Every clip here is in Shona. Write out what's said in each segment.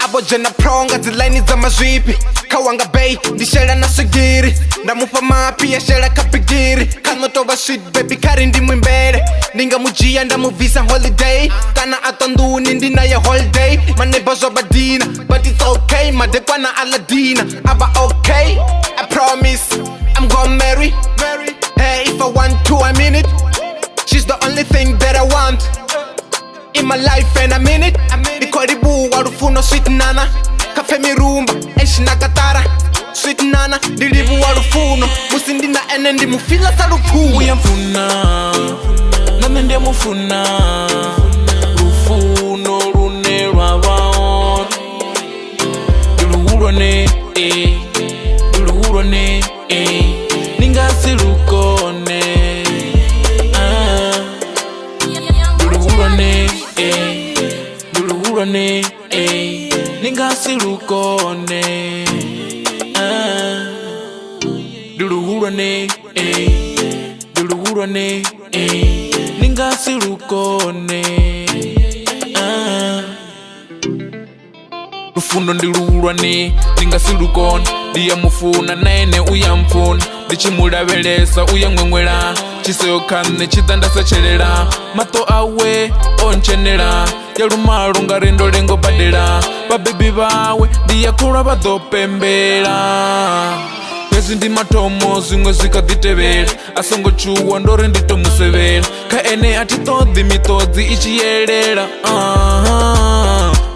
Abojana pronga zilaini za mazwipi Kawanga bay, ndishela na sigiri Ndamupa mapi ya shela kapigiri Kanotova sweet baby kari ndi mwimbele Ninga mujia ndamuvisa holiday Kana atonduni ndina ya holiday My neighbors are badina, but it's okay Madekwana Aladina, aba okay I promise, I'm gonna marry Hey, if I want to, I mean it She's the only thing that I want in my life and I mean it Ikoribu warufuno sweet nana Kafe mirumba, enshi nagatara Sweet nana, dilibu warufuno Musindi na ene ndi mufila sarufu Uya mfuna, nane ndi mufuna Rufuno rune rwawaon Duluhurone, duluhurone, Ningasi lukone Duluhurone, duluhurone, Ningasi lukone Duluhurone, duluhurone, Ningasi lukone Rufuno ndiluhurane, ningasi lukone Diya mufuna naene uyamfuna Ndichimulabelesa uyangwengwela Chiseyokane chitandasa chelela Mato awe onchenela Yalumalu nga rendo lengo badela Babebi bawe diyakulwa badopembela Pezi ndi matomo zingwe zikaditebela Asongo chuwa ndore ndito musevela Ka ene atitodhi mitodzi ichiyelela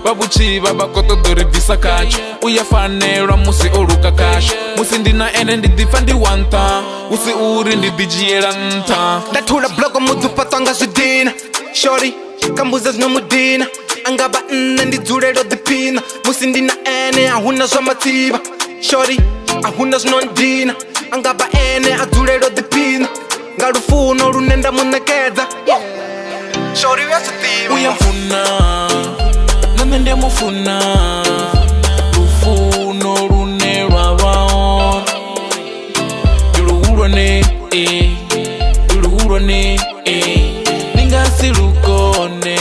Babuchiva bakotodori visa kacho Uyafanelwa musi oluka kasho Musi ndina ene ndidifa ndiwanta Usi uri ndidijiyela nta Ndatula blogo mudupatanga zidina Shorty, kambuza zino mudina Angaba ndidzulelo dipina Musi ndina ene ahuna zwa matiba Shorty, ahuna zino ndina Angaba ene adzulelo dipina Ngalufuno lunenda munekeza Shorty uyasitima Uyamfuna, nane ndi mufuna Rufuno rune rwawaon Duluhurone, duluhurone, Ningasi lukone